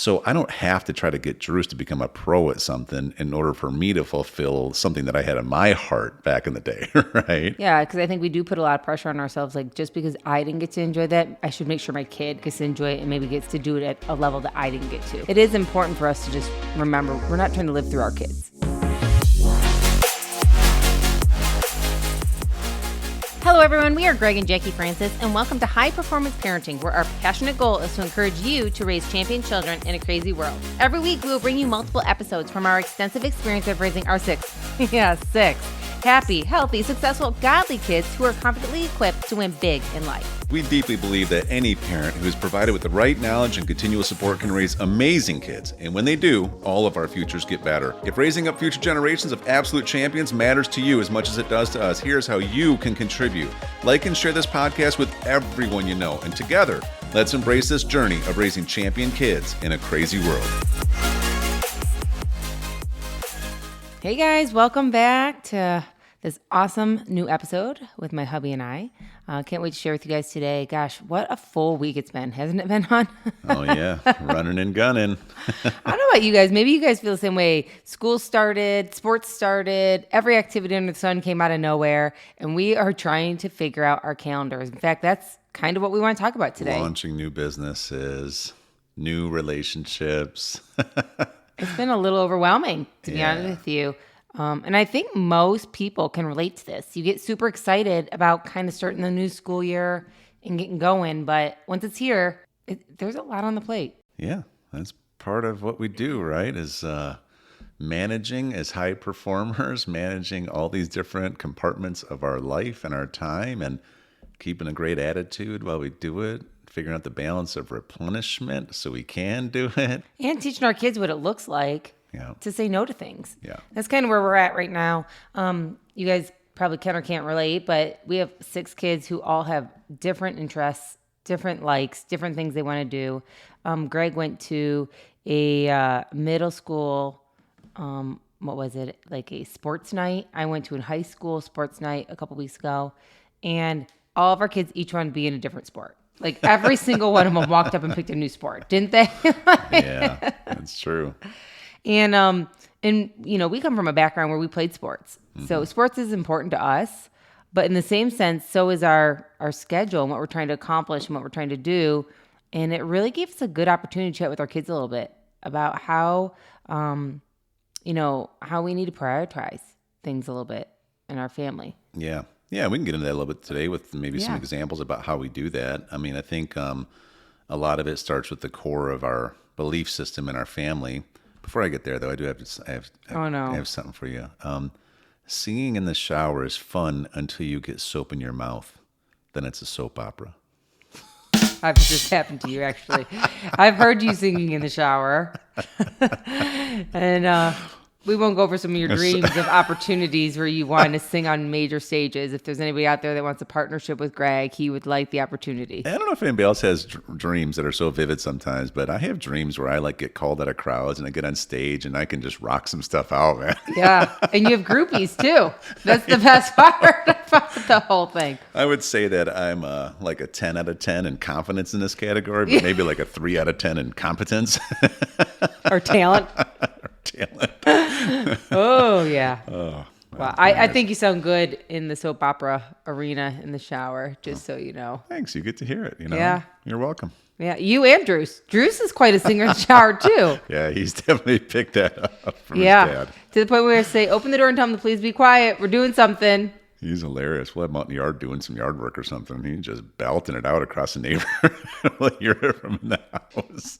So I don't have to try to get Drews to become a pro at something in order for me to fulfill something that I had in my heart back in the day, right? Yeah, because I think we do put a lot of pressure on ourselves. Like, just because I didn't get to enjoy that, I should make sure my kid gets to enjoy it and maybe gets to do it at a level that I didn't get to. It is important for us to just remember we're not trying to live through our kids. Hello, everyone. We are Greg and Jacquie Francis, and welcome to High Performance Parenting, where our passionate goal is to encourage you to raise champion children in a crazy world. Every week, we will bring you multiple episodes from our extensive experience of raising our six happy, healthy, successful, godly kids who are confidently equipped to win big in life. We deeply believe that any parent who is provided with the right knowledge and continual support can raise amazing kids. And when they do, all of our futures get better. If raising up future generations of absolute champions matters to you as much as it does to us, here's how you can contribute. Like and share this podcast with everyone you know. And together, let's embrace this journey of raising champion kids in a crazy world. Hey guys, welcome back to this awesome new episode with my hubby and I. Can't wait to share with you guys today. Gosh, what a full week it's been, hasn't it been, hon? Oh yeah, running and gunning. I don't know about you guys. Maybe you guys feel the same way. School started, sports started, every activity under the sun came out of nowhere, and we are trying to figure out our calendars. In fact, that's kind of what we want to talk about today. Launching new businesses, new relationships. It's been a little overwhelming, to be honest with you. And I think most people can relate to this. You get super excited about kind of starting the new school year and getting going, but once it's here, there's a lot on the plate. Yeah, that's part of what we do, right? Is managing as high performers, managing all these different compartments of our life and our time, and keeping a great attitude while we do it. Figuring out the balance of replenishment so we can do it. And teaching our kids what it looks like to say no to things. Yeah. That's kind of where we're at right now. You guys probably can or can't relate, but we have 6 kids who all have different interests, different likes, different things they want to do. Greg went to a middle school, what was it, like a sports night. I went to a high school sports night a couple weeks ago, and all of our kids each wanted to be in a different sport. Like every single one of them walked up and picked a new sport, didn't they? Yeah, that's true. And you know, we come from a background where we played sports. Mm-hmm. So sports is important to us, but in the same sense, so is our schedule and what we're trying to accomplish and what we're trying to do. And it really gave us a good opportunity to chat with our kids a little bit about how, how we need to prioritize things a little bit in our family. Yeah. Yeah, we can get into that a little bit today with maybe some examples about how we do that. I mean, I think a lot of it starts with the core of our belief system in our family. Before I get there, though, I have something for you. Singing in the shower is fun until you get soap in your mouth. Then it's a soap opera. I've just happened to you, actually. I've heard you singing in the shower. And we won't go over some of your dreams of opportunities where you want to sing on major stages. If there's anybody out there that wants a partnership with Greg, he would like the opportunity. I don't know if anybody else has dreams that are so vivid sometimes, but I have dreams where I get called out of crowds and I get on stage and I can just rock some stuff out, man. Yeah, and you have groupies too. That's the best part about the whole thing. I would say that I'm like a 10 out of 10 in confidence in this category, but maybe like a 3 out of 10 in competence. Or talent. Oh, yeah. Oh, well, I think you sound good in the soap opera arena in the shower, just so you know. Thanks. You get to hear it, Yeah. You're welcome. Yeah, you and Drews. Drews is quite a singer in the shower, too. Yeah, he's definitely picked that up from his dad. To the point where I say, open the door and tell him to please be quiet. We're doing something. He's hilarious. We'll have him out in the yard doing some yard work or something. He's just belting it out across the neighborhood. We'll hear it from the house.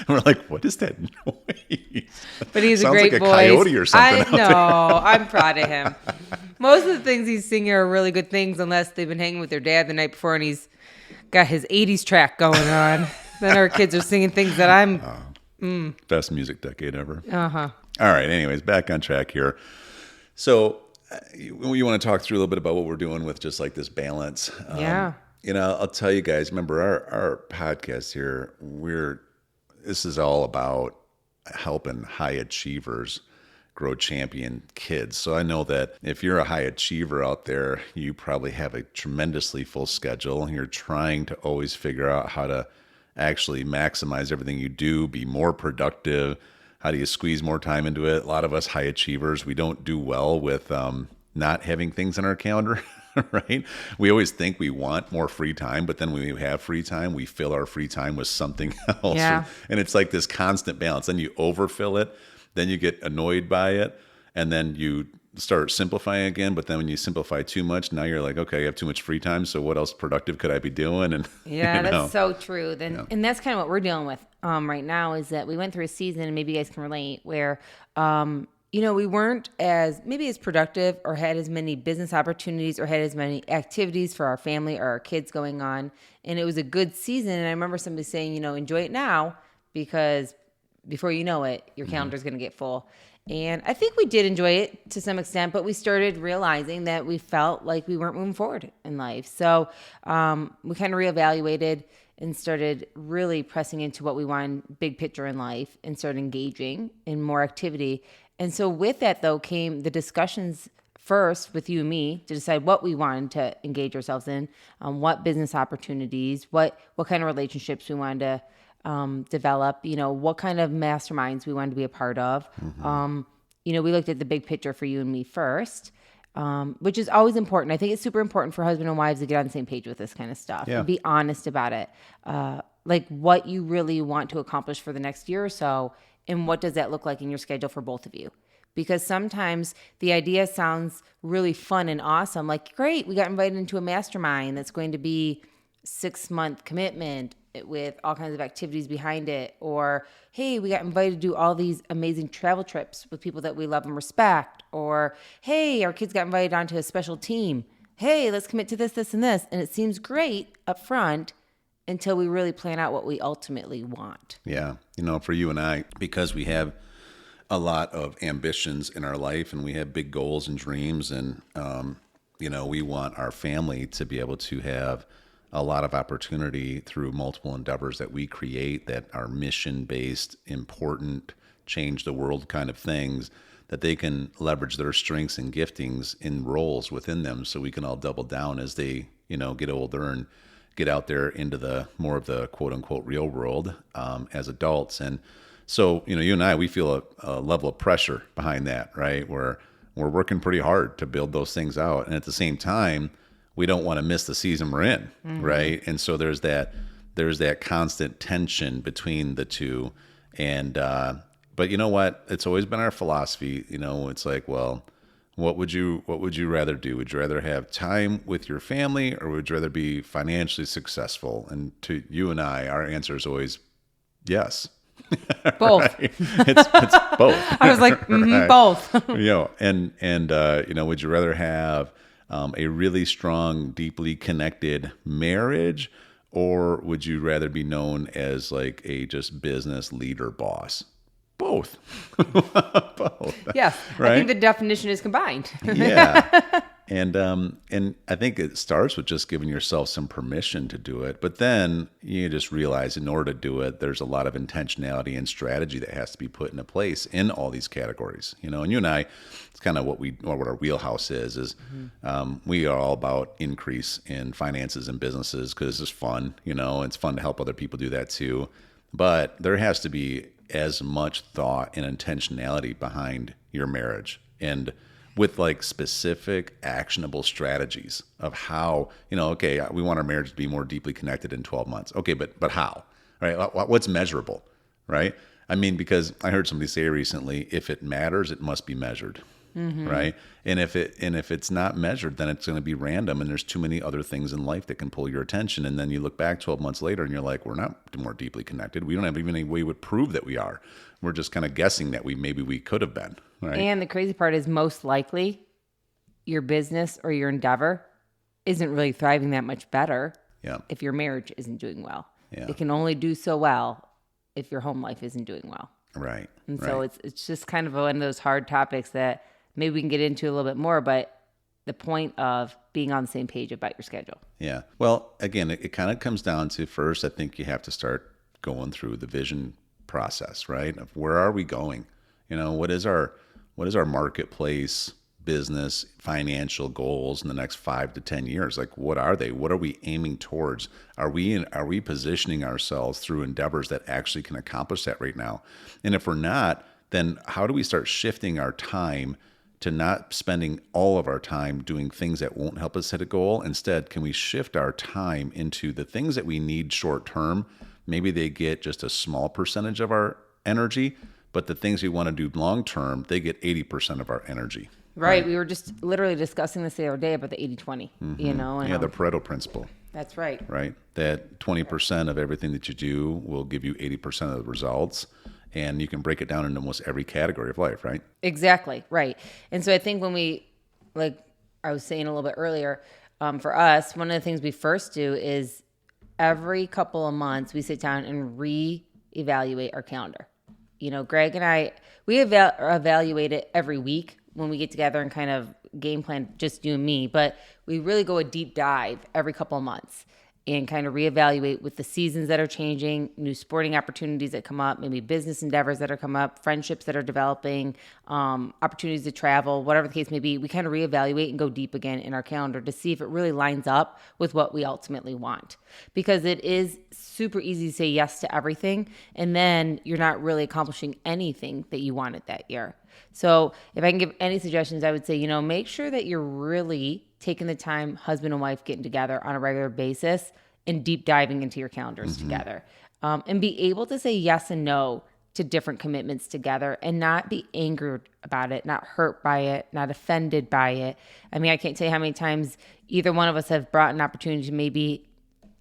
We're like, what is that noise? But he's a Sounds great like a voice. coyote or something. I know. I'm proud of him. Most of the things he's singing are really good things, unless they've been hanging with their dad the night before and he's got his 80s track going on. Then our kids are singing things that I'm... Best music decade ever. Uh-huh. All right. Anyways, back on track here. So you want to talk through a little bit about what we're doing with just like this balance. I'll tell you guys, remember our podcast here, this is all about helping high achievers grow champion kids. So I know that if you're a high achiever out there, you probably have a tremendously full schedule and you're trying to always figure out how to actually maximize everything you do, be more productive? How do you squeeze more time into it? A lot of us high achievers, we don't do well with not having things on our calendar, right? We always think we want more free time, but then when we have free time, we fill our free time with something else. Yeah. And it's like this constant balance. Then you overfill it, then you get annoyed by it, and then you start simplifying again. But then when you simplify too much, now you're like, okay, I have too much free time. So what else productive could I be doing? And Yeah, you know, that's so true. And that's kind of what we're dealing with right now is that we went through a season, and maybe you guys can relate, where we weren't as productive or had as many business opportunities or had as many activities for our family or our kids going on. And it was a good season. And I remember somebody saying, enjoy it now, because before you know it, your calendar's going to get full. And I think we did enjoy it to some extent, but we started realizing that we felt like we weren't moving forward in life. So we kind of reevaluated and started really pressing into what we wanted big picture in life and started engaging in more activity. And so with that, though, came the discussions first with you and me to decide what we wanted to engage ourselves in, what business opportunities, what kind of relationships we wanted to develop, what kind of masterminds we wanted to be a part of. We looked at the big picture for you and me first, which is always important. I think it's super important for husband and wives to get on the same page with this kind of stuff and be honest about it. Like what you really want to accomplish for the next year or so, and what does that look like in your schedule for both of you? Because sometimes the idea sounds really fun and awesome. Like, great, we got invited into a mastermind that's going to be 6-month commitment with all kinds of activities behind it. Or, hey, we got invited to do all these amazing travel trips with people that we love and respect. Or, hey, our kids got invited onto a special team. Hey, let's commit to this, this, and this. And it seems great up front until we really plan out what we ultimately want. Yeah. For you and I, because we have a lot of ambitions in our life and we have big goals and dreams, and, we want our family to be able to have a lot of opportunity through multiple endeavors that we create that are mission-based, important, change the world kind of things, that they can leverage their strengths and giftings in roles within them, so we can all double down as they, get older and get out there into the more of the quote unquote real world as adults. And so, you and I, we feel a level of pressure behind that, right? Where we're working pretty hard to build those things out. And at the same time, we don't want to miss the season we're in, right? And so there's that constant tension between the two. And but you know what? It's always been our philosophy. It's like, well, what would you rather do? Would you rather have time with your family, or would you rather be financially successful? And to you and I, our answer is always yes. Both. Right? It's both. I was like, Right. Both. And would you rather have a really strong, deeply connected marriage, or would you rather be known as like a just business leader boss? Both. Both. Yes. Right? I think the definition is combined. Yeah. And I think it starts with just giving yourself some permission to do it. But then you just realize in order to do it, there's a lot of intentionality and strategy that has to be put into place in all these categories. And you and I, it's kind of what our wheelhouse is we are all about increase in finances and businesses because it's fun, it's fun to help other people do that too. But there has to be as much thought and intentionality behind your marriage, and with like specific actionable strategies of how, okay, we want our marriage to be more deeply connected in 12 months. Okay, but how, right? What's measurable, right? I mean, because I heard somebody say recently, if it matters, it must be measured, right? And if it's not measured, then it's going to be random, and there's too many other things in life that can pull your attention. And then you look back 12 months later and you're like, we're not more deeply connected. We don't have even any way to prove that we are. We're just kind of guessing that maybe we could have been, right? And the crazy part is most likely your business or your endeavor isn't really thriving that much better if your marriage isn't doing well. Yeah. It can only do so well if your home life isn't doing well. Right. And so it's just kind of one of those hard topics that maybe we can get into a little bit more, but the point of being on the same page about your schedule. Yeah. Well, again, it kind of comes down to, first, I think you have to start going through the vision process, right? Of where are we going? What is our marketplace business, financial goals in the next 5 to 10 years? Like, what are they? What are we aiming towards? Are we positioning ourselves through endeavors that actually can accomplish that right now? And if we're not, then how do we start shifting our time to not spending all of our time doing things that won't help us hit a goal? Instead, can we shift our time into the things that we need short term? Maybe they get just a small percentage of our energy, but the things we want to do long term, they get 80% of our energy. Right. We were just literally discussing this the other day about the 80-20, you know? And The Pareto principle. that's right. Right? That 20% of everything that you do will give you 80% of the results. And you can break it down into almost every category of life, right? Exactly. Right. And so I think when we, like I was saying a little bit earlier, for us, one of the things we first do is every couple of months we sit down and reevaluate our calendar. You know, Greg and I, we evaluate it every week when we get together and kind of game plan, just you and me, but we really go a deep dive every couple of months and kind of reevaluate with the seasons that are changing, new sporting opportunities that come up, maybe business endeavors that are come up, friendships that are developing, opportunities to travel, whatever the case may be. We kind of reevaluate and go deep again in our calendar to see if it really lines up with what we ultimately want. Because it is super easy to say yes to everything, and then you're not really accomplishing anything that you wanted that year. So if I can give any suggestions, I would say, you know, make sure that you're really taking the time, husband and wife getting together on a regular basis and deep diving into your calendars together. And be able to say yes and no to different commitments together and not be angry about it, not hurt by it, not offended by it. I mean, I can't tell you how many times either one of us have brought an opportunity to maybe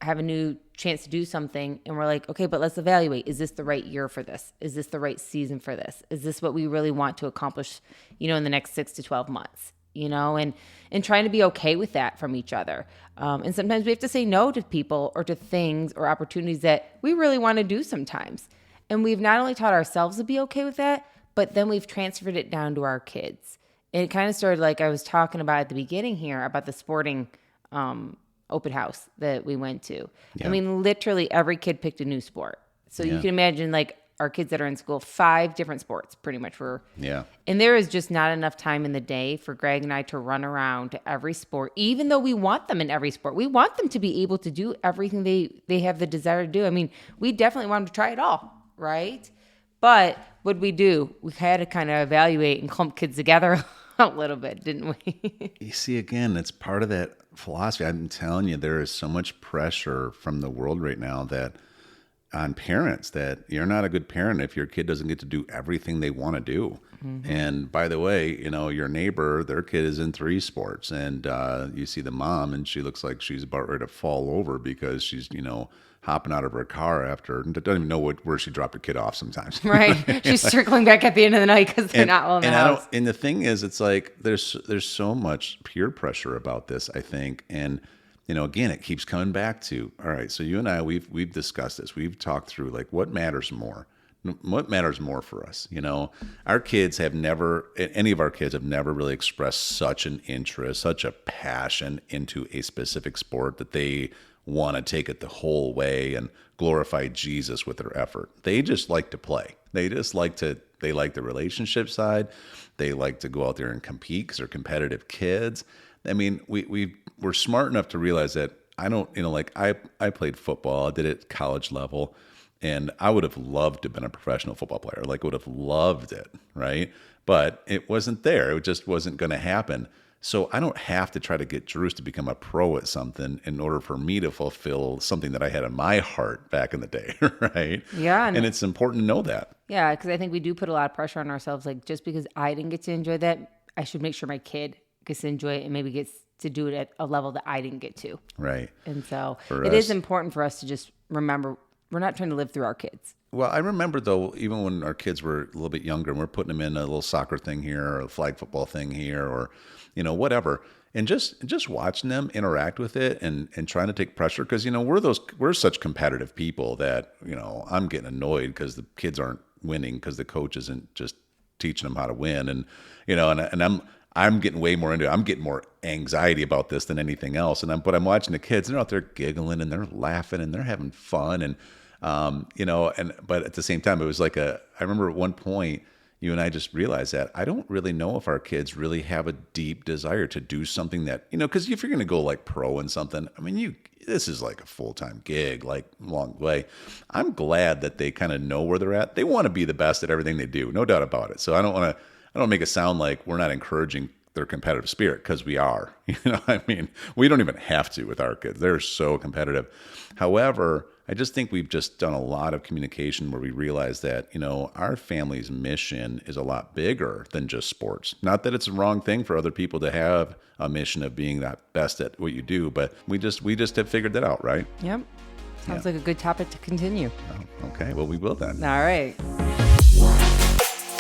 have a new chance to do something and we're like, okay, but let's evaluate. Is this the right year for this? Is this the right season for this? Is this what we really want to accomplish, you know, in the next 6 to 12 months? You know, and trying to be okay with that from each other. And sometimes we have to say no to people or to things or opportunities that we really want to do sometimes. And we've not only taught ourselves to be okay with that, but then we've transferred it down to our kids. And it kind of started like I was talking about at the beginning here about the sporting open house that we went to. Yeah. I mean, literally every kid picked a new sport. So you can imagine like our kids that are in school, 5 different sports pretty much were. Yeah. And there is just not enough time in the day for Greg and I to run around to every sport, even though we want them in every sport. We want them to be able to do everything they have the desire to do. I mean, we definitely want them to try it all, right? But what we do, we had to kind of evaluate and clump kids together a little bit, didn't we? You see, again, it's part of that philosophy. I'm telling you, there is so much pressure from the world right now that on parents that you're not a good parent if your kid doesn't get to do everything they want to do. Mm-hmm. And by the way, you know, your neighbor, their kid is in 3 sports and you see the mom and she looks like she's about ready to fall over because she's, you know, hopping out of her car after, doesn't even know where she dropped her kid off sometimes. Right. She's circling back at the end of the night because they're not well in the house. And the thing is, it's like, there's so much peer pressure about this, I think. And, you know, again, it keeps coming back to, all right, so you and I, we've discussed this. We've talked through like what matters more. What matters more for us? You know, any of our kids have never really expressed such an interest, such a passion into a specific sport that they want to take it the whole way and glorify Jesus with their effort. They just like to play. They like the relationship side. They like to go out there and compete because they're competitive kids. I mean, we're smart enough to realize that I don't, you know, like I played football, I did it at college level, and I would have loved to have been a professional football player. Like, would have loved it, right? But it wasn't there. It just wasn't going to happen. So I don't have to try to get Drews to become a pro at something in order for me to fulfill something that I had in my heart back in the day, right? Yeah. And it's important to know that. Yeah, because I think we do put a lot of pressure on ourselves. Like, just because I didn't get to enjoy that, I should make sure my kid gets to enjoy it and maybe gets to do it at a level that I didn't get to. Right. And so it is important for us to just remember we're not trying to live through our kids. Well, I remember, though, even when our kids were a little bit younger and we're putting them in a little soccer thing here or a flag football thing here or, you know, whatever, and just watching them interact with it and trying to take pressure because, you know, we're such competitive people that, you know, I'm getting annoyed because the kids aren't winning because the coach isn't just teaching them how to win. And, you know, and I'm getting way more into it. I'm getting more anxiety about this than anything else. But I'm watching the kids, they're out there giggling and they're laughing and they're having fun. And, you know, but at the same time, it was like I remember at one point, you and I just realized that I don't really know if our kids really have a deep desire to do something that, because if you're going to go like pro in something, I mean, this is like a full-time gig, like long way. I'm glad that they kind of know where they're at. They want to be the best at everything they do, no doubt about it. So I don't make it sound like we're not encouraging their competitive spirit, because we are. I mean, we don't even have to with our kids. They're so competitive. However, I just think we've just done a lot of communication where we realize that, our family's mission is a lot bigger than just sports. Not that it's a wrong thing for other people to have a mission of being that best at what you do, but we just have figured that out, right? Yep. Sounds like a good topic to continue. Oh, okay, well, we will then. All right.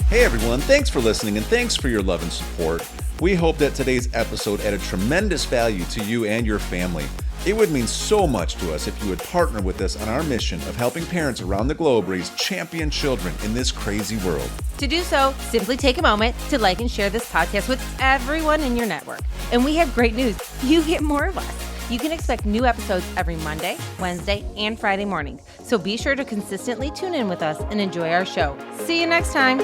Hey everyone, thanks for listening and thanks for your love and support. We hope that today's episode added tremendous value to you and your family. It would mean so much to us if you would partner with us on our mission of helping parents around the globe raise champion children in this crazy world. To do so, simply take a moment to like and share this podcast with everyone in your network. And we have great news. You get more of us. You can expect new episodes every Monday, Wednesday, and Friday morning. So be sure to consistently tune in with us and enjoy our show. See you next time.